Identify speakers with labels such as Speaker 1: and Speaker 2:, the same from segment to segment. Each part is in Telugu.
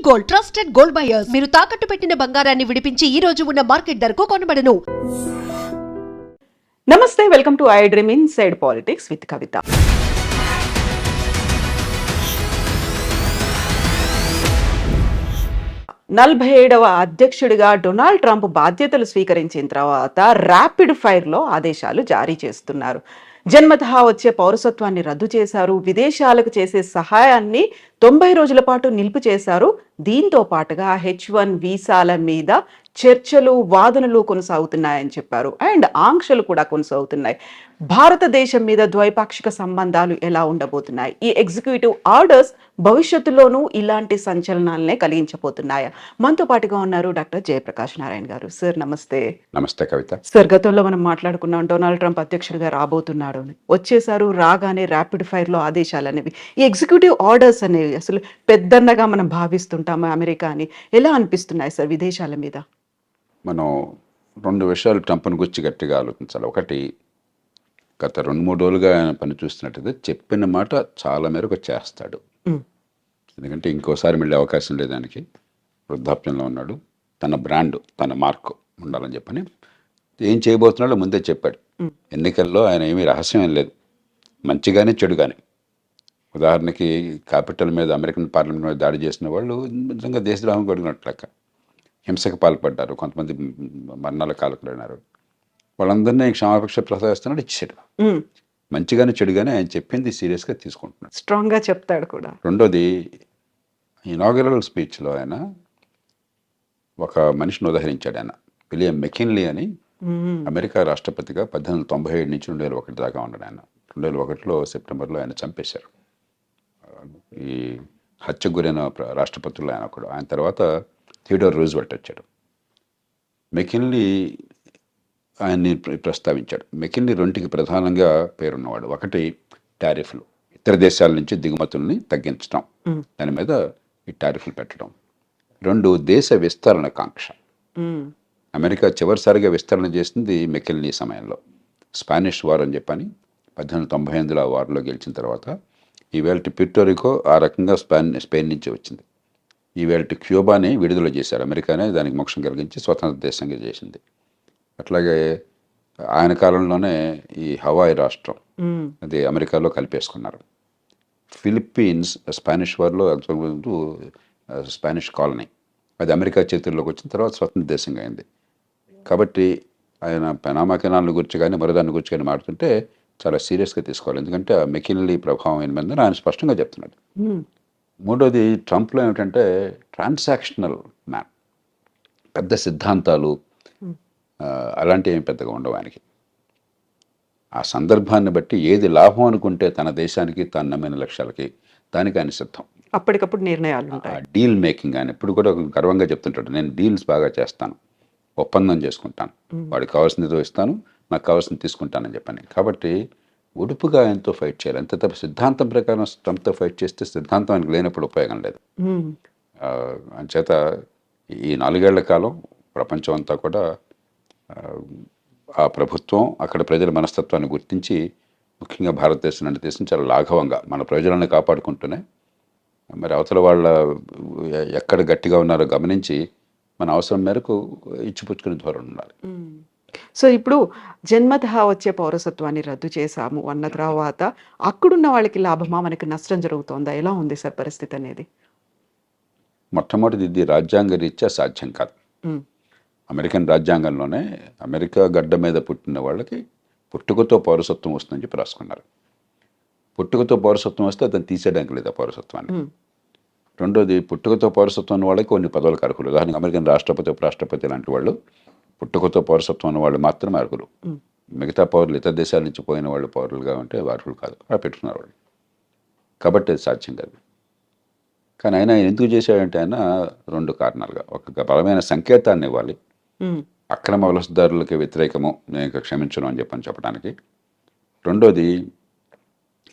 Speaker 1: Gold, trusted gold buyers. మీరు తాకట్టు పెట్టిన బంగారాన్ని విడిపించి ఈ రోజు ఉన్న మార్కెట్ ధరకు కొనబడను.
Speaker 2: నమస్తే, welcome to iDream inside politics with Kavitha. నలభై 47వ అధ్యక్షుడిగా డొనాల్డ్ ట్రంప్ బాధ్యతలు స్వీకరించిన తర్వాత ర్యాపిడ్ ఫైర్లో ఆదేశాలు జారీ చేస్తున్నారు. జన్మతహా వచ్చే పౌరసత్వాన్ని రద్దు చేశారు. విదేశాలకు చేసే సహాయాన్ని 90 రోజుల పాటు నిలుపు చేశారు. దీంతో పాటుగా H1 వీసాల మీద చర్చలు, వాదనలు కొనసాగుతున్నాయని చెప్పారు. అండ్ ఆంక్షలు కూడా కొనసాగుతున్నాయి. భారతదేశం మీద ద్వైపాక్షిక సంబంధాలు ఎలా ఉండబోతున్నాయి? ఈ ఎగ్జిక్యూటివ్ ఆర్డర్స్ భవిష్యత్తులోనూ ఇలాంటి సంచలనాలనే కలిగించబోతున్నాయా? మనతో పాటుగా ఉన్నారు డాక్టర్ జయప్రకాష్ నారాయణ గారు. సార్ నమస్తే.
Speaker 3: నమస్తే కవిత.
Speaker 2: సార్, గతంలో మనం మాట్లాడుకున్నాం డొనాల్డ్ ట్రంప్ అధ్యక్షుడిగా రాబోతున్నాడు అని. వచ్చేసారు, రాగానే ర్యాపిడ్ ఫైర్లో ఆదేశాలు అనేవి, ఈ ఎగ్జిక్యూటివ్ ఆర్డర్స్ అనేవి అసలు పెద్దన్నగా మనం భావిస్తుంటాము అమెరికా అని. ఎలా అనిపిస్తున్నాయి సార్ విదేశాల మీద?
Speaker 3: మనం రెండు విషయాలు ట్రంప్ను గురించి గట్టిగా ఆలోచించాలి. ఒకటి, గత 2-3 రోజులుగా ఆయన పని చూస్తున్నట్టయితే చెప్పిన మాట చాలా మేరకు చేస్తాడు. ఎందుకంటే ఇంకోసారి మళ్ళీ అవకాశం లేదు ఆయనకి. వృద్ధాప్యంలో ఉన్నాడు. తన బ్రాండ్, తన మార్క్ ఉండాలని చెప్పని ఏం చేయబోతున్నాడో ముందే చెప్పాడు. ఎన్నికల్లో ఆయన ఏమీ రహస్యం ఏం లేదు, మంచిగానే చెడు కానీ. ఉదాహరణకి క్యాపిటల్ మీద, అమెరికన్ పార్లమెంట్ మీద దాడి చేసిన వాళ్ళు నిజంగా దేశద్రోహం కొడుకున్నట్లు లెక్క. హింసకు పాల్పడ్డారు, కొంతమంది మరణాల కాలకులైనారు. వాళ్ళందరినీ క్షమాపక్ష ప్రసాదిస్తున్నాడు, ఇచ్చాడు. మంచిగానే చెడుగానే ఆయన చెప్పింది సీరియస్గా తీసుకుంటున్నాడు,
Speaker 2: స్ట్రాంగ్గా చెప్తాడు కూడా.
Speaker 3: రెండోది, ఇనాగరల్ స్పీచ్లో ఆయన ఒక మనిషిని ఉదహరించాడు. ఆయన విలియం మెకిన్లీ అని, అమెరికా రాష్ట్రపతిగా 1897 నుంచి 2001 దాకా ఉన్నాడు ఆయన. 2001లో సెప్టెంబర్లో ఆయన చంపేశారు. ఈ హత్యకు గురైన రాష్ట్రపతుల్లో ఆయన ఒకడు. ఆయన తర్వాత థియోడోర్ రూజ్వెల్ట్ వచ్చాడు. మెకిన్లీ ఆయన్ని ప్రస్తావించాడు. మెకిన్లీ రెండుకి ప్రధానంగా పేరున్నవాడు. ఒకటి, టారిఫ్లు, ఇతర దేశాల నుంచి దిగుమతుల్ని తగ్గించడం, దాని మీద ఈ టారిఫ్లు పెట్టడం. రెండు, దేశ విస్తరణ కాంక్ష. అమెరికా చివరిసారిగా విస్తరణ చేసింది మెకిన్లీ సమయంలో. స్పానిష్ వార్ అని చెప్పని 1898లో ఆ వార్లో గెలిచిన తర్వాత ఈవేళ ప్యూర్టోరికో ఆ రకంగా స్పెయిన్ నుంచి వచ్చింది. ఈవేళ క్యూబాని విడుదల చేశారు. అమెరికానే దానికి మోక్షం కలిగించి స్వతంత్ర దేశంగా చేసింది. అట్లాగే ఆయన కాలంలోనే ఈ హవాయి రాష్ట్రం అది అమెరికాలో కలిపేసుకున్నారు. ఫిలిప్పీన్స్ స్పానిష్ వార్లో స్పానిష్ కాలనీ, అది అమెరికా చేతుల్లోకి వచ్చిన తర్వాత స్వతంత్ర దేశంగా అయింది. కాబట్టి ఆయన పనామా కెనాల్ గురించి కానీ మరోదాన్ని గురించి కానీ మాట్లాడుతుంటే చాలా సీరియస్గా తీసుకోవాలి. ఎందుకంటే ఆ మెకిన్లీ ప్రభావం ఏమైందని ఆయన స్పష్టంగా చెప్తున్నాడు. మూడోది, ట్రంప్లో ఏమిటంటే ట్రాన్సాక్షనల్ మ్యాన్. పెద్ద సిద్ధాంతాలు అలాంటివి ఏమి పెద్దగా ఉండవు ఆయనకి. ఆ సందర్భాన్ని బట్టి ఏది లాభం అనుకుంటే తన దేశానికి, తాను నమ్మిన లక్ష్యాలకి, దానికి ఆయన సిద్ధం.
Speaker 2: అప్పటికప్పుడు నిర్ణయాలు ఉంటాయి.
Speaker 3: డీల్ మేకింగ్ ఆయన ఎప్పుడు కూడా గర్వంగా చెప్తుంటాడు, నేను డీల్స్ బాగా చేస్తాను, ఒప్పందం చేసుకుంటాను, వాడికి కావాల్సింది ఇస్తాను, నాకు కావాల్సింది తీసుకుంటానని చెప్పని. కాబట్టి ఉడుపుగా ఆయనతో ఫైట్ చేయాలి. అంతే తప్ప సిద్ధాంతం ప్రకారం ట్రంప్తో ఫైట్ చేస్తే సిద్ధాంతం ఆయనకు లేనప్పుడు ఉపయోగం లేదు. అంచేత ఈ 4 ఏళ్ల కాలం ప్రపంచం అంతా కూడా ఆ ప్రభుత్వం అక్కడ ప్రజల మనస్తత్వాన్ని గుర్తించి, ముఖ్యంగా భారతదేశం లాంటి దేశం చాలా లాఘవంగా మన ప్రజలను కాపాడుకుంటూనే మరి అవతల వాళ్ళ ఎక్కడ గట్టిగా ఉన్నారో గమనించి మన అవసరం మేరకు ఇచ్చిపుచ్చుకునే ధోరణి ఉండాలి.
Speaker 2: సో ఇప్పుడు జన్మతహా వచ్చే పౌరసత్వాన్ని రద్దు చేశాము అన్న తర్వాత అక్కడున్న వాళ్ళకి లాభమా, మనకి నష్టం జరుగుతోందా? ఎలా ఉంది సార్ పరిస్థితి అనేది?
Speaker 3: మొట్టమొదటిది, ఇది రాజ్యాంగ రీత్యా సాధ్యం కాదు. అమెరికన్ రాజ్యాంగంలోనే అమెరికా గడ్డ మీద పుట్టిన వాళ్ళకి పుట్టుకతో పౌరసత్వం వస్తుందని చెప్పి రాసుకున్నారు. పుట్టుకతో పౌరసత్వం వస్తే అతను తీసేయడానికి లేదు ఆ పౌరసత్వాన్ని. రెండోది, పుట్టుకతో పౌరసత్వం ఉన్న వాళ్ళకి కొన్ని పదవులకు అర్హులు. ఉదాహరణకు అమెరికన్ రాష్ట్రపతి, ఉపరాష్ట్రపతి లాంటి వాళ్ళు పుట్టుకతో పౌరసత్వం ఉన్న వాళ్ళు మాత్రమే అర్హులు. మిగతా పౌరులు, ఇతర దేశాల నుంచి పోయిన వాళ్ళు పౌరులుగా ఉంటే అర్హులు కాదు. అలా పెట్టుకున్నారు వాళ్ళు. కాబట్టి అది సాధ్యం కాదు. కానీ ఆయన ఎందుకు చేశాడంటే ఆయన 2 కారణాలుగా, ఒక బలమైన సంకేతాన్ని ఇవ్వాలి, అక్రమ వలసదారులకి వ్యతిరేకము, నేను క్షమించను అని చెప్పడానికి. రెండోది,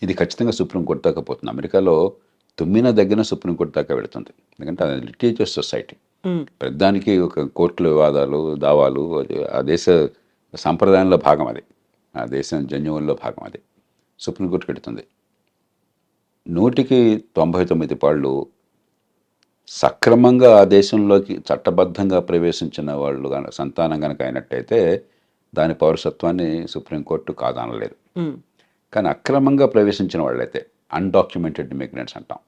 Speaker 3: ఇది ఖచ్చితంగా సుప్రీంకోర్టు దాకా పోతుంది. అమెరికాలో తుమ్మిన దగ్గర సుప్రీంకోర్టు దాకా వెళుతుంది. ఎందుకంటే అది లిటిగేటియస్ సొసైటీ. ప్రతిదానికి ఒక కోర్టుల వివాదాలు, దావాలు, ఆ దేశ సంప్రదాయంలో భాగం అది, ఆ దేశం జన్యువుల్లో భాగం అది. సుప్రీంకోర్టుకి వెళుతుంది. 100కి 99 పాళ్ళు సక్రమంగా ఆ దేశంలోకి చట్టబద్ధంగా ప్రవేశించిన వాళ్ళు సంతానం కనుక అయినట్టయితే దాని పౌరసత్వాన్ని సుప్రీంకోర్టు కాదనలేదు. కానీ అక్రమంగా ప్రవేశించిన వాళ్ళైతే అన్డాక్యుమెంటెడ్ ఇమిగ్రెంట్స్ అంటాం,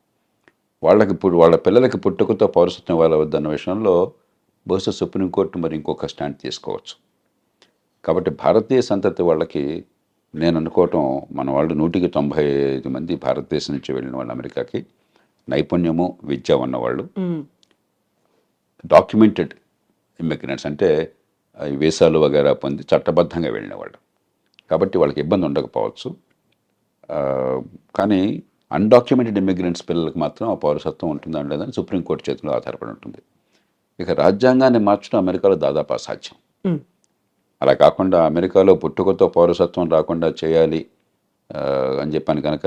Speaker 3: వాళ్ళకి ఇప్పుడు వాళ్ళ పిల్లలకి పుట్టుకతో పౌరసత్వం ఇవ్వవద్దన్న విషయంలో బహుశా సుప్రీంకోర్టు మరి ఇంకొక స్టాండ్ తీసుకోవచ్చు. కాబట్టి భారతీయ సంతతి వాళ్ళకి నేను అనుకోవటం, మన వాళ్ళు 195 మంది భారతదేశం నుంచి వెళ్ళిన వాళ్ళు అమెరికాకి నైపుణ్యము విద్య ఉన్నవాళ్ళు, డాక్యుమెంటెడ్ ఇమిగ్రెంట్స్ అంటే ఈ వీసాలు వగేరా పొంది చట్టబద్ధంగా వెళ్ళిన వాళ్ళు. కాబట్టి వాళ్ళకి ఇబ్బంది ఉండకపోవచ్చు. కానీ అన్డాక్యుమెంటెడ్ ఇమిగ్రెంట్స్ పిల్లలకు మాత్రం ఆ పౌరసత్వం ఉంటుందా లేదని సుప్రీంకోర్టు చేతిలో ఆధారపడి ఉంటుంది. ఇక రాజ్యాంగాన్ని మార్చడం అమెరికాలో దాదాపు అసాధ్యం. అలా కాకుండా అమెరికాలో పుట్టుకతో పౌరసత్వం రాకుండా చేయాలి అని చెప్పాను కనుక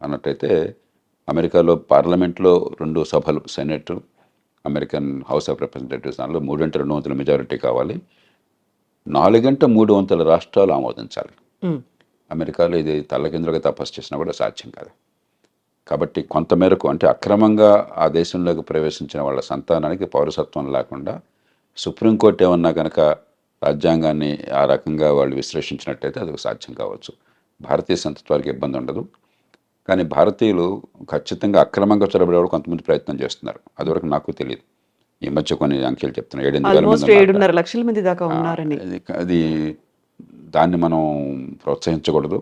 Speaker 3: అన్నట్టయితే, అమెరికాలో పార్లమెంట్లో 2 సభలు, senate, American house of representatives, దానిలో 3/2 మెజారిటీ కావాలి. 4/3 రాష్ట్రాలు ఆమోదించాలి. అమెరికాలో ఇది తల్లకిందులుగా తపస్సు చేసినా కూడా సాధ్యం కాదు. కాబట్టి కొంతమేరకు అంటే అక్రమంగా ఆ దేశంలోకి ప్రవేశించిన వాళ్ళ సంతానానికి పౌరసత్వం లేకుండా సుప్రీంకోర్టు ఏమన్నా కనుక రాజ్యాంగాన్ని ఆ రకంగా వాళ్ళు విశ్లేషించినట్టయితే అది సాధ్యం కావచ్చు. భారతీయ సంతతి వారికి ఇబ్బంది ఉండదు. కానీ భారతీయులు ఖచ్చితంగా అక్రమంగా చొరబడేవాడు కొంతమంది ప్రయత్నం చేస్తున్నారు. అదివరకు నాకు తెలియదు. ఈ మధ్య కొన్ని అంకెలు చెప్తున్నారు,
Speaker 2: 7.5 లక్షల మంది దాకా ఉన్నారని.
Speaker 3: అది దాన్ని మనం ప్రోత్సహించకూడదు.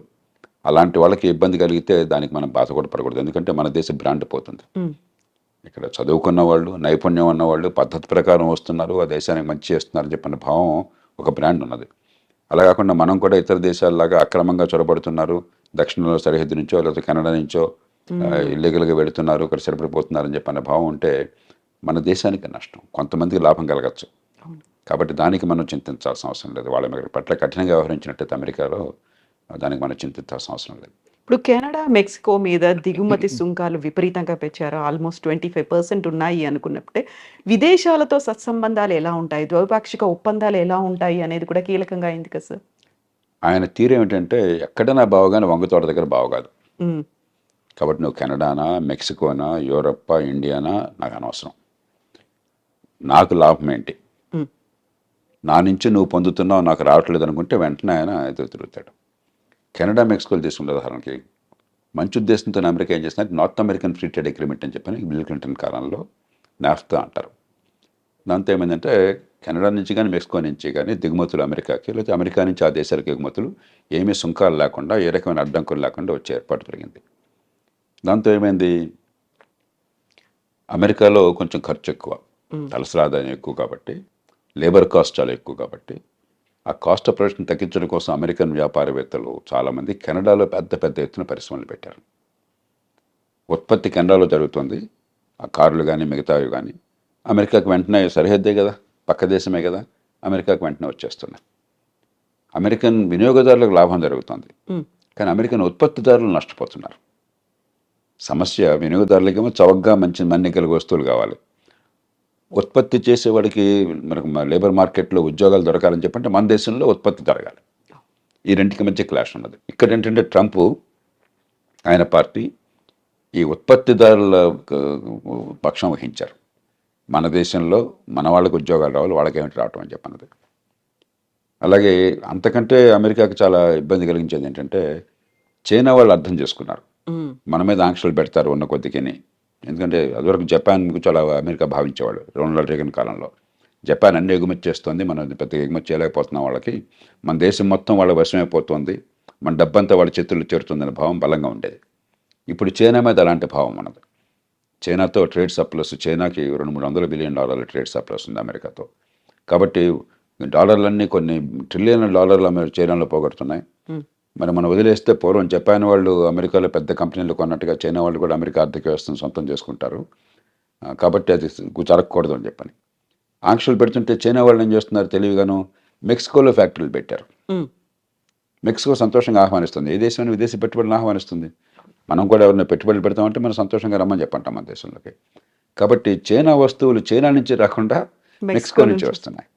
Speaker 3: అలాంటి వాళ్ళకి ఇబ్బంది కలిగితే దానికి మనం బాధ కూడా పడకూడదు. ఎందుకంటే మన దేశ బ్రాండ్ పోతుంది. ఇక్కడ చదువుకున్న వాళ్ళు, నైపుణ్యం ఉన్నవాళ్ళు పద్ధతి ప్రకారం వస్తున్నారు, ఆ దేశానికి మంచి చేస్తున్నారని చెప్పిన భావం ఒక బ్రాండ్ ఉన్నది. అలా కాకుండా మనం కూడా ఇతర దేశాలలాగా అక్రమంగా చొరబడుతున్నారు, దక్షిణంలో సరిహద్దు నుంచో లేకపోతే కెనడా నుంచో ఇల్లీగల్గా వెళుతున్నారు, ఇక్కడ సరిపడిపోతున్నారని చెప్పిన భావం ఉంటే మన దేశానికి నష్టం, కొంతమందికి లాభం కలగచ్చు. కాబట్టి దానికి మనం చింతించాల్సిన అవసరం లేదు. వాళ్ళ పట్ల కఠినంగా వ్యవహరించినట్టయితే అమెరికాలో దానికి మనం చింతించాల్సిన అవసరం లేదు.
Speaker 2: ఇప్పుడు కెనడా, మెక్సికో మీద దిగుమతి సుంకాలు విపరీతంగా పెంచారు. ఆల్మోస్ట్ 25% ఉన్నాయి అనుకున్నప్పుడే విదేశాలతో సత్సంబంధాలు ఎలా ఉంటాయి, ద్వైపాక్షిక ఒప్పందాలు ఎలా ఉంటాయి అనేది కూడా కీలకంగా అయింది కదా సార్.
Speaker 3: ఆయన తీరు ఏమిటంటే, ఎక్కడైనా బావగానే వంగతోట దగ్గర బావ కాదు. కాబట్టి నువ్వు కెనడానా, మెక్సికోనా, యూరప్పా, ఇండియానా నాకు అనవసరం. నాకు లాభం ఏంటి, నా నుంచి నువ్వు పొందుతున్నావు, నాకు రావట్లేదు అనుకుంటే వెంటనే ఆయన ఎదురు తిరుగుతాడు. కెనడా, మెక్సికోలు తీసుకున్న ఉదాహరణకి మంచి ఉద్దేశంతో అమెరికా ఏం చేస్తున్నారు, north American free trade agreement అని చెప్పని బిల్ క్లింటన్ కాలంలో నాఫ్తా అంటారు. దాంతో ఏమైందంటే కెనడా నుంచి కానీ మెక్సికో నుంచి కానీ దిగుమతులు అమెరికాకి, లేకపోతే అమెరికా నుంచి ఆ దేశాలకు ఎగుమతులు ఏమీ సుంకాలు లేకుండా, ఏ రకమైన అడ్డంకులు లేకుండా వచ్చే ఏర్పాటు జరిగింది. దాంతో ఏమైంది, అమెరికాలో కొంచెం ఖర్చు ఎక్కువ, తలసరి ఆదాయం ఎక్కువ కాబట్టి, లేబర్ కాస్ట్ చాలా ఎక్కువ కాబట్టి, ఆ కాస్ట్ ఆఫ్ ప్రొడక్షన్ తగ్గించడం కోసం అమెరికన్ వ్యాపారవేత్తలు చాలామంది కెనడాలో పెద్ద పెద్ద ఎత్తున పరిశ్రమలు పెట్టారు. ఉత్పత్తి కెనడాలో జరుగుతుంది, ఆ కార్లు కానీ మిగతావి కానీ అమెరికాకు వెంటనే సరిహద్దే కదా, పక్క దేశమే కదా, అమెరికాకు వెంటనే వచ్చేస్తున్నాయి. అమెరికన్ వినియోగదారులకు లాభం జరుగుతుంది, కానీ అమెరికన్ ఉత్పత్తిదారులు నష్టపోతున్నారు. సమస్య వినియోగదారులకేమో చవకగా మంచి మన్నికల వస్తువులు కావాలి, ఉత్పత్తి చేసేవాడికి మనకు లేబర్ మార్కెట్లో ఉద్యోగాలు దొరకాలని చెప్పంటే మన దేశంలో ఉత్పత్తి జరగాలి. ఈ రెండింటికి మధ్య క్లాష్ ఉన్నది. ఇక్కడ ఏంటంటే ట్రంప్ ఆయన పార్టీ ఈ ఉత్పత్తిదారుల పక్షం వహించారు. మన దేశంలో మన వాళ్ళకి ఉద్యోగాలు రావాలి, వాళ్ళకేమిటి రావటం అని చెప్పన్నది. అలాగే అంతకంటే అమెరికాకు చాలా ఇబ్బంది కలిగించేది ఏంటంటే, చైనా వాళ్ళు అర్థం చేసుకున్నారు, మన మీద ఆంక్షలు పెడతారు ఉన్న కొద్దికిని. ఎందుకంటే అదివరకు జపాన్ చాలా అమెరికా భావించేవాడు రొనాల్డ్ రేగన్ కాలంలో. జపాన్ అన్ని ఎగుమతి చేస్తుంది, మనం పెద్ద ఎగుమతి చేయలేకపోతున్నాం వాళ్ళకి, మన దేశం మొత్తం వాళ్ళ వశమైపోతుంది, మన డబ్బంతా వాళ్ళ చేతుల్లో చేరుతుందనే భావం బలంగా ఉండేది. ఇప్పుడు చైనా మీద అలాంటి భావం ఉన్నది. చైనాతో ట్రేడ్ సర్ప్లస్, చైనాకి $200-300 బిలియన్ ట్రేడ్ సర్ప్లస్ ఉంది అమెరికాతో. కాబట్టి డాలర్లన్నీ కొన్ని ట్రిలియన్ల డాలర్లు చైనాలో పోగొడుతున్నాయి. మరి మనం వదిలేస్తే పూర్వం జపాన్ వాళ్ళు అమెరికాలో పెద్ద కంపెనీలు కొన్నట్టుగా చైనా వాళ్ళు కూడా అమెరికా ఆర్థిక వ్యవస్థను సొంతం చేసుకుంటారు. కాబట్టి అది జరగకూడదు అని చెప్పని ఆంక్షలు పెడుతుంటే చైనా వాళ్ళు ఏం చేస్తున్నారు తెలివిగాను, మెక్సికోలో ఫ్యాక్టరీలు పెట్టారు. మెక్సికో సంతోషంగా ఆహ్వానిస్తుంది, ఏ దేశమైన విదేశీ పెట్టుబడులను ఆహ్వానిస్తుంది. మనం కూడా ఎవరైనా పెట్టుబడులు పెడతామంటే మనం సంతోషంగా రమ్మని చెప్పంటాం మన దేశంలోకి. కాబట్టి చైనా వస్తువులు చైనా నుంచి రాకుండా మెక్సికో నుంచి వస్తున్నాయి.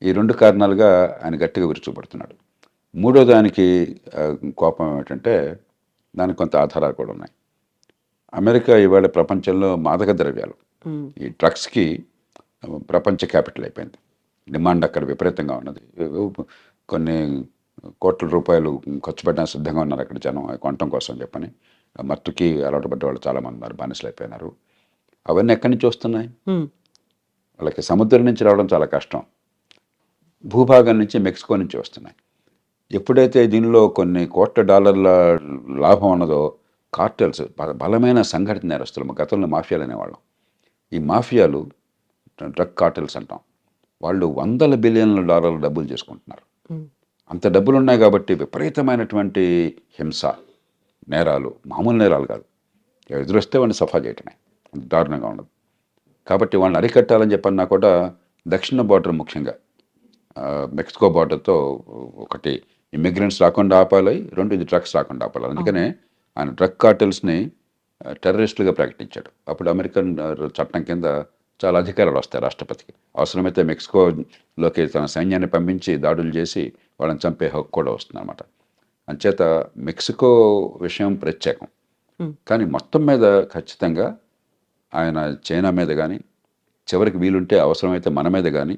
Speaker 3: ఈ 2 కారణాలుగా ఆయన గట్టిగా విరుచుకుపడుతున్నాడు. మూడో దానికి కోపం ఏమిటంటే, దానికి కొంత ఆధారాలు కూడా ఉన్నాయి. అమెరికా ఇవాళ ప్రపంచంలో మాదక ద్రవ్యాలు ఈ డ్రగ్స్కి ప్రపంచ క్యాపిటల్ అయిపోయింది. డిమాండ్ అక్కడ విపరీతంగా ఉన్నది. కొన్ని కోట్ల రూపాయలు ఖర్చు పెట్టడానికి సిద్ధంగా ఉన్నారు అక్కడ జనం కొనటం కోసం చెప్పని. మత్తుకి అలవాటు పడ్డ వాళ్ళు చాలామంది ఉన్నారు, బానిసలు అయిపోయినారు. అవన్నీ ఎక్కడి నుంచి వస్తున్నాయి? వాళ్ళకి సముద్రం నుంచి రావడం చాలా కష్టం, భూభాగం నుంచి, మెక్సికో నుంచి వస్తున్నాయి. ఎప్పుడైతే దీనిలో కొన్ని కోట్ల డాలర్ల లాభం ఉన్నదో కార్టెల్స్, బలమైన సంఘటిత నేరస్తులు, గతంలో మాఫియాలు అనేవాళ్ళం, ఈ మాఫియాలు డ్రగ్ కార్టెల్స్ అంటాం, వాళ్ళు వందల బిలియన్ల డాలర్ల డబ్బులు చేసుకుంటున్నారు. అంత డబ్బులు ఉన్నాయి కాబట్టి విపరీతమైనటువంటి హింస, నేరాలు, మామూలు నేరాలు కాదు, ఎదురొస్తే వాడిని సఫా చేయటమే, అంత దారుణంగా ఉండదు. కాబట్టి వాళ్ళని అరికట్టాలని చెప్పన్నా కూడా దక్షిణ బార్డర్, ముఖ్యంగా మెక్సికో బార్డర్తో ఒకటి ఇమిగ్రెంట్స్ రాకుండా ఆపాలి, రెండు ఇది డ్రగ్స్ రాకుండా ఆపాలి. అందుకనే ఆయన డ్రగ్ కార్టెల్స్ని టెర్రరిస్టులుగా ప్రకటించాడు. అప్పుడు అమెరికన్ చట్టం కింద చాలా అధికారాలు వస్తాయి రాష్ట్రపతికి. అవసరమైతే మెక్సికోలోకి తన సైన్యాన్ని పంపించి దాడులు చేసి వాళ్ళని చంపే హక్కు కూడా వస్తుంది అనమాట. అంచేత మెక్సికో విషయం ప్రత్యేకం. కానీ మొత్తం మీద ఖచ్చితంగా ఆయన చైనా మీద కానీ, చివరికి వీలుంటే అవసరమైతే మన మీద కానీ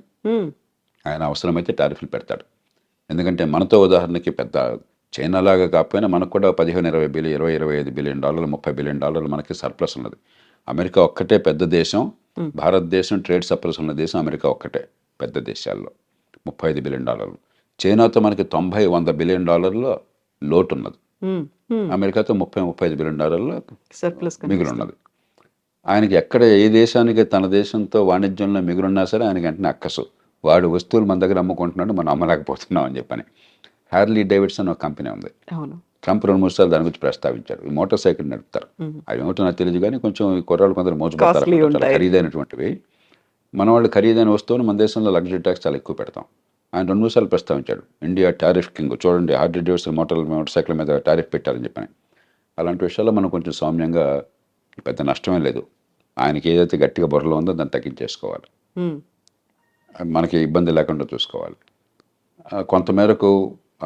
Speaker 3: ఆయన అవసరమైతే టారిఫ్లు పెడతాడు. ఎందుకంటే మనతో ఉదాహరణకి పెద్ద చైనా లాగా కాకపోయినా మనకు కూడా 15-20 బిలియన్, 20-25 బిలియన్ డాలర్లు, 30 బిలియన్ డాలర్లు మనకి సర్ప్లస్ ఉన్నది. అమెరికా ఒక్కటే పెద్ద దేశం, భారతదేశం ట్రేడ్ సర్ప్లస్ ఉన్న దేశం అమెరికా ఒక్కటే పెద్ద దేశాల్లో, 35 బిలియన్ డాలర్లు. చైనాతో మనకి 90-100 బిలియన్ డాలర్ల లోటు ఉన్నది. అమెరికాతో 30-35 బిలియన్ డాలర్ల
Speaker 2: సర్ప్లస్
Speaker 3: మిగులు ఉన్నది. ఆయనకి ఎక్కడ ఏ దేశానికి తన దేశంతో వాణిజ్యంలో మిగులున్నా సరే ఆయనకి వెంటనే అక్కసు, వాడు వస్తువులు మన దగ్గర అమ్ముకుంటున్నాడు, మనం అమ్మలేకపోతున్నాం అని చెప్పని. హ్యార్లీ డేవిడ్సన్ ఒక కంపెనీ ఉంది, ట్రంప్ 2-3 సార్లు దాని గురించి ప్రస్తావించాడు. ఈ మోటార్ సైకిల్ నడుపుతారు, అవి ఏమిటో నాకు తెలియదు కానీ కొంచెం ఈ కుర్రాళ్ళు కొందరు మోజుపడతారు, చాలా ఖరీదైనటువంటివి. మన వాళ్ళు ఖరీదైన వస్తువులు మన దేశంలో లగ్జరీ ట్యాక్స్ చాలా ఎక్కువ పెడతాం. ఆయన 2-3 సార్లు ప్రస్తావించాడు, ఇండియా టారిఫ్ కింగ్, చూడండి హార్లీ డేవిడ్సన్ మోటార్ సైకిల్ మీద టారిఫ్ పెట్టారని చెప్పని. అలాంటి విషయాల్లో మనం కొంచెం సౌమ్యంగా, పెద్ద నష్టమే లేదు, ఆయనకి ఏదైతే గట్టిగా బుర్రలో ఉందో దాన్ని తగ్గించేసుకోవాలి, మనకి ఇబ్బంది లేకుండా చూసుకోవాలి. కొంతమేరకు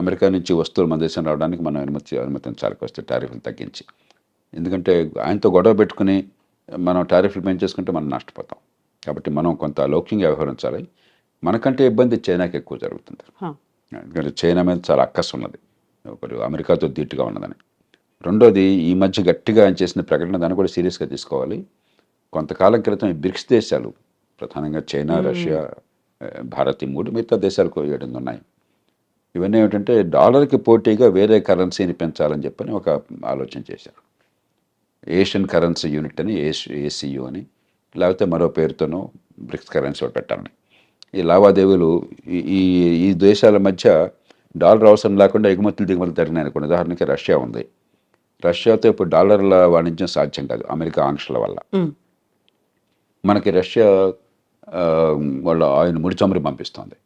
Speaker 3: అమెరికా నుంచి వస్తువులు మన దేశం రావడానికి మనం అనుమతించాలి వస్తే టారిఫ్లు తగ్గించి. ఎందుకంటే ఆయనతో గొడవ పెట్టుకుని మనం టారిఫ్లు పెంచేసుకుంటే మనం నష్టపోతాం. కాబట్టి మనం కొంత లౌక్యంగా వ్యవహరించాలి. మనకంటే ఇబ్బంది చైనాకి ఎక్కువ జరుగుతుంది, ఎందుకంటే చైనా మీద చాలా అక్కసు ఉన్నది, ఒకటి అమెరికాతో ధీటుగా ఉన్నదని. రెండోది, ఈ మధ్య గట్టిగా ఆయన చేసిన ప్రకటన, దాన్ని కూడా సీరియస్గా తీసుకోవాలి. కొంతకాలం క్రితం ఈ బ్రిక్స్ దేశాలు, ప్రధానంగా చైనా, రష్యా, భారత్, ఈ 3, మిగతా దేశాలకు 7 ఉన్నాయి. ఇవన్నీ ఏమిటంటే డాలర్కి పోటీగా వేరే కరెన్సీని పెంచాలని చెప్పని ఒక ఆలోచన చేశారు. ఏషియన్ కరెన్సీ యూనిట్ అని, ఏసీయూ అని, లేకపోతే మరో పేరుతోనో బ్రిక్స్ కరెన్సీ ఒకటి పెట్టాలని. ఈ లావాదేవీలు ఈ దేశాల మధ్య డాలర్ అవసరం లేకుండా ఎగుమతులు దిగుమతులు జరిగినాయి అనుకోండి. ఉదాహరణకి రష్యా ఉంది, రష్యాతో ఇప్పుడు డాలర్ల వాణిజ్యం సాధ్యం కాదు అమెరికా ఆంక్షల వల్ల. మనకి రష్యా వాళ్ళ ఆయన ముడి చమురు పంపిస్తుంది,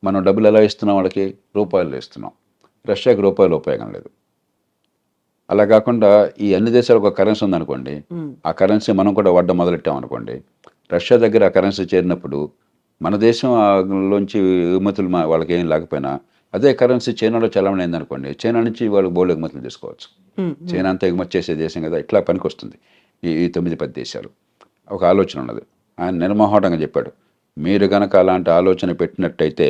Speaker 3: మనం డబ్బులు ఎలా ఇస్తున్నాం వాళ్ళకి? రూపాయలు ఇస్తున్నాం. రష్యాకి రూపాయలు ఉపయోగం లేదు. అలా కాకుండా ఈ అన్ని దేశాలకు ఒక కరెన్సీ ఉందనుకోండి, ఆ కరెన్సీ మనం కూడా వాడడం మొదలెట్టామనుకోండి, రష్యా దగ్గర ఆ కరెన్సీ చేరినప్పుడు మన దేశంలోంచి ఎగుమతులు వాళ్ళకి ఏం లేకపోయినా అదే కరెన్సీ చైనాలో చలామణి అయిందనుకోండి, చైనా నుంచి వాళ్ళు బోర్డు ఎగుమతులు తీసుకోవచ్చు. చైనా అంతా ఎగుమతి చేసే దేశం కదా, ఇట్లా పనికి వస్తుంది ఈ 9-10 దేశాలు. ఒక ఆలోచన ఉన్నది. ఆయన నిర్మోహటంగా చెప్పాడు, మీరు కనుక అలాంటి ఆలోచన పెట్టినట్టయితే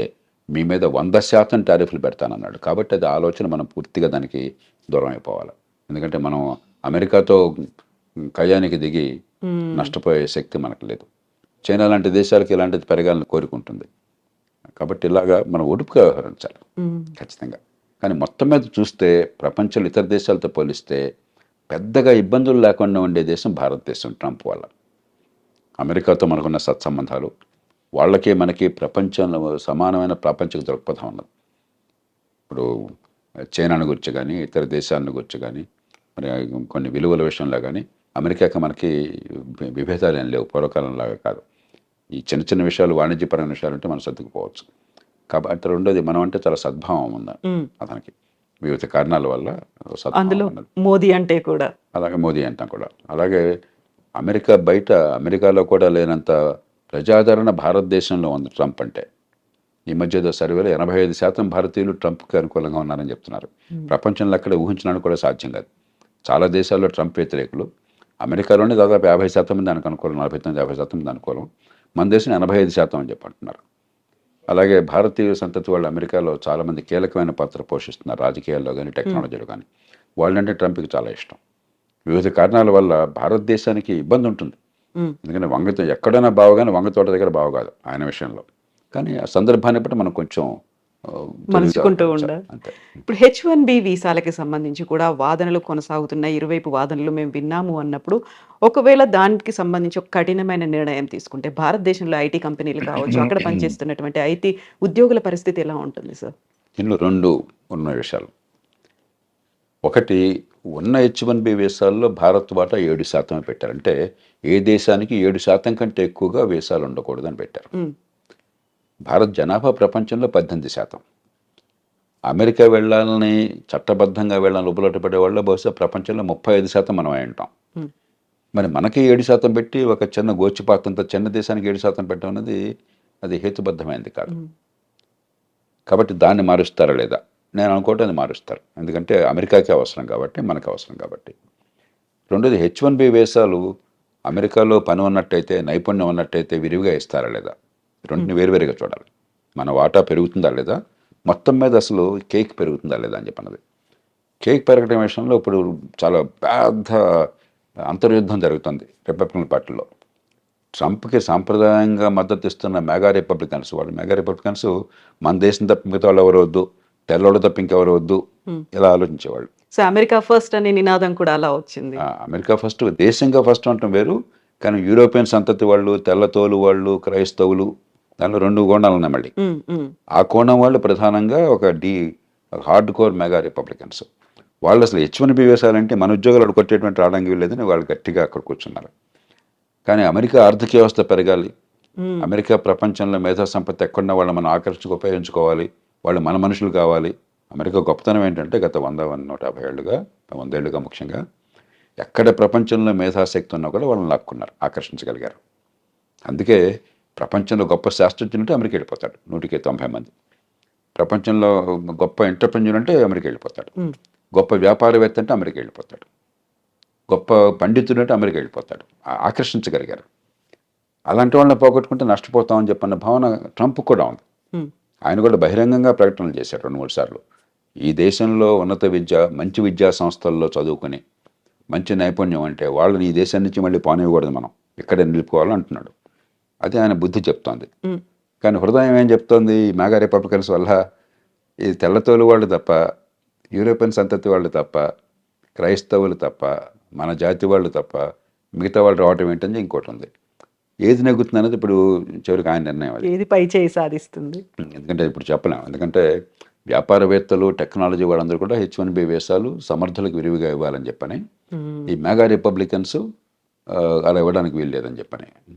Speaker 3: మీ మీద 100% టారిఫ్లు పెడతానన్నాడు. కాబట్టి అది ఆలోచన మనం పూర్తిగా దానికి దూరం అయిపోవాలి. ఎందుకంటే మనం అమెరికాతో కయ్యానికి దిగి నష్టపోయే శక్తి మనకు లేదు. చైనా లాంటి దేశాలకు ఇలాంటిది పెరగాలని కోరుకుంటుంది. కాబట్టి ఇలాగా మనం ఒడుపుగా వ్యవహరించాలి ఖచ్చితంగా. కానీ మొత్తం మీద చూస్తే ప్రపంచంలో ఇతర దేశాలతో పోలిస్తే పెద్దగా ఇబ్బందులు లేకుండా ఉండే దేశం భారతదేశం. ట్రంప్ వల్ల అమెరికాతో మనకున్న సత్సంబంధాలు, వాళ్ళకి మనకి ప్రపంచంలో సమానమైన ప్రాపంచిక దృక్పథం ఉన్నది. ఇప్పుడు చైనాను గురించి కానీ, ఇతర దేశాలను గురించి కానీ, మరి కొన్ని విలువల విషయంలో కానీ అమెరికాకి మనకి విభేదాలు ఏం లేవు, పూర్వకాలంలాగా కాదు. ఈ చిన్న చిన్న విషయాలు, వాణిజ్యపరమైన విషయాలు అంటే మనం సర్దుకుపోవచ్చు. కాబట్టి రెండోది, మనం అంటే చాలా సద్భావం ఉంది అతనికి, వివిధ కారణాల వల్ల
Speaker 2: అందులో మోదీ అంటే కూడా,
Speaker 3: అలాగే మోదీ అంటాం కూడా. అలాగే అమెరికా బయట, అమెరికాలో కూడా లేనంత ప్రజాదరణ భారతదేశంలో ఉంది ట్రంప్ అంటే. ఈ మధ్య ఏదో సర్వేలో 85% భారతీయులు ట్రంప్కి అనుకూలంగా ఉన్నారని చెప్తున్నారు. ప్రపంచంలో అక్కడ ఊహించడానికి కూడా సాధ్యం కాదు. చాలా దేశాల్లో ట్రంప్ వ్యతిరేకులు, అమెరికాలోనే దాదాపు 50% మంది దానికి అనుకూలం, 49-50% మంది అనుకూలం. మన దేశం 85% అని చెప్పి అంటున్నారు. అలాగే భారతీయ సంతతి వాళ్ళు అమెరికాలో చాలామంది కీలకమైన పాత్ర పోషిస్తున్నారు, రాజకీయాల్లో కానీ టెక్నాలజీలో కానీ. వాళ్ళంటే ట్రంప్కి చాలా ఇష్టం. వివిధ కారణాల వల్ల భారతదేశానికి ఇబ్బంది ఉంటుంది. ఎందుకంటే వంగతో ఎక్కడైనా బావగానే వంగతోట దగ్గర బావ కాదు ఆయన విషయంలో. కానీ ఆ సందర్భాన్ని బట్టి మనం కొంచెం
Speaker 2: మలుచుకుంటూ
Speaker 3: తెలివిగా
Speaker 2: ఉండాలి.
Speaker 3: అంతే.
Speaker 2: ఇప్పుడు H1B వీసాలకి సంబంధించి కూడా వాదనలు కొనసాగుతున్నాయి. ఇరువైపు వాదనలు మేము విన్నాము అన్నప్పుడు, ఒకవేళ దానికి సంబంధించి ఒక కఠినమైన నిర్ణయం తీసుకుంటే భారతదేశంలో ఐటీ కంపెనీలు కావచ్చు, అక్కడ పనిచేస్తున్నటువంటి ఐటీ ఉద్యోగుల పరిస్థితి ఎలా ఉంటుంది సార్?
Speaker 3: ఇందులో 2 ఉన్న విషయాలు. ఒకటి, ఉన్న H1B వీసాల్లో భారత్ వాటా 7% పెట్టారు. అంటే ఏ దేశానికి 7% కంటే ఎక్కువగా వీసాలు ఉండకూడదని పెట్టారు. భారత్ జనాభా ప్రపంచంలో 18%. అమెరికా వెళ్ళాలని, చట్టబద్ధంగా వెళ్ళాలని ఉపలోట పడే వాళ్ళు బహుశా ప్రపంచంలో 35% మనం అయి ఉంటాం. మరి మనకి 7% పెట్టి ఒక చిన్న గోచిపాతంతో చిన్న దేశానికి 7% పెట్టడం అనేది అది హేతుబద్ధమైనది కాదు. కాబట్టి దాన్ని మారుస్తారా లేదా? నేను అనుకోవటం అది మారుస్తారు. ఎందుకంటే అమెరికాకి అవసరం కాబట్టి, మనకు అవసరం కాబట్టి. రెండోది, H1B వీసాలు అమెరికాలో పని ఉన్నట్టయితే, నైపుణ్యం ఉన్నట్టయితే విరివిగా ఇస్తారా లేదా? రెండుని వేరువేరుగా చూడాలి. మన వాటా పెరుగుతుందా లేదా, మొత్తం మీద అసలు కేక్ పెరుగుతుందా లేదా అని చెప్పన్నది. కేక్ పెరగడం విషయంలో ఇప్పుడు చాలా పెద్ద అంతర్యుద్ధం జరుగుతుంది రిపబ్లికన్ పార్టీలో. ట్రంప్కి సాంప్రదాయంగా మద్దతు ఇస్తున్న మెగా రిపబ్లికన్స్, మన దేశం తప్ప మిగతా వాళ్ళు ఎవరు వద్దు, తెల్లవాళ్ళు తప్ప ఇంకెవరు వద్దు, ఇలా ఆలోచించేవాళ్ళు.
Speaker 2: సో అమెరికా ఫస్ట్ అనే నినాదం కూడా అలా వచ్చింది.
Speaker 3: అమెరికా ఫస్ట్, దేశంగా ఫస్ట్ అంటాం వేరు, కానీ యూరోపియన్ సంతతి వాళ్ళు, తెల్లతోలు వాళ్ళు, క్రైస్తవులు, దానిలో 2 కోణాలు ఉన్నాయి మళ్ళీ. ఆ కోణం వాళ్ళు ప్రధానంగా ఒక హార్డ్ కోర్ మెగా రిపబ్లికన్స్. వాళ్ళు అసలు H1B వీసాలంటే మన ఉద్యోగాలు కొట్టేటువంటి రావడానికి లేదని వాళ్ళు గట్టిగా అక్కడ కూర్చున్నారు. కానీ అమెరికా ఆర్థిక వ్యవస్థ పెరగాలి, అమెరికా ప్రపంచంలో మేధా సంపత్తి ఎక్కడున్న వాళ్ళు మనం ఉపయోగించుకోవాలి, వాళ్ళు మన మనుషులు కావాలి. అమెరికా గొప్పతనం ఏంటంటే గత 100-150 ఏళ్ళుగా, 100 ఏళ్ళుగా ముఖ్యంగా, ఎక్కడ ప్రపంచంలో మేధాశక్తి ఉన్నా కూడా వాళ్ళని లాక్కున్నారు, ఆకర్షించగలిగారు. అందుకే ప్రపంచంలో గొప్ప శాస్త్రజ్ఞులు అంటే అమెరికా వెళ్ళిపోతాడు 190 మంది. ప్రపంచంలో గొప్ప ఎంటర్ప్రెన్యూర్ అంటే అమెరికా వెళ్ళిపోతాడు. గొప్ప వ్యాపారవేత్త అంటే అమెరికా వెళ్ళిపోతాడు. గొప్ప పండితుడు అంటే అమెరికా వెళ్ళిపోతాడు. ఆకర్షించగలిగారు. అలాంటి వాళ్ళని పోగొట్టుకుంటే నష్టపోతామని చెప్పన్న భావన ట్రంప్ కూడా ఉంది. ఆయన కూడా బహిరంగంగా ప్రకటనలు చేశారు 2-3 సార్లు. ఈ దేశంలో ఉన్నత విద్య, మంచి విద్యా సంస్థల్లో చదువుకుని మంచి నైపుణ్యం అంటే వాళ్ళని ఈ దేశం నుంచి మళ్ళీ పోనివ్వకూడదు, మనం ఇక్కడే నిలుపుకోవాలని అంటున్నాడు. అది ఆయన బుద్ధి చెప్తోంది. కానీ హృదయం ఏం చెప్తోంది? ఈ మెగా రిపబ్లికన్స్ వల్ల ఈ తెల్లతోలు వాళ్ళు తప్ప, యూరోపియన్ సంతతి వాళ్ళు తప్ప, క్రైస్తవులు తప్ప, మన జాతి వాళ్ళు తప్ప మిగతా వాళ్ళు రావటం ఏంటని ఇంకోటి ఉంది. ఏది నెగ్గుతుంది అనేది ఇప్పుడు చివరికి ఆయన నిర్ణయం. అది
Speaker 2: ఏది పై చేయి సాధిస్తుంది?
Speaker 3: ఎందుకంటే ఇప్పుడు చెప్పలేము. ఎందుకంటే వ్యాపారవేత్తలు, టెక్నాలజీ వాళ్ళందరూ కూడా H1B వీసాలు సమర్థులకు విరివిగా ఇవ్వాలని చెప్పని, ఈ మెగా రిపబ్లికన్స్ అలా ఇవ్వడానికి వీలు లేదని చెప్పని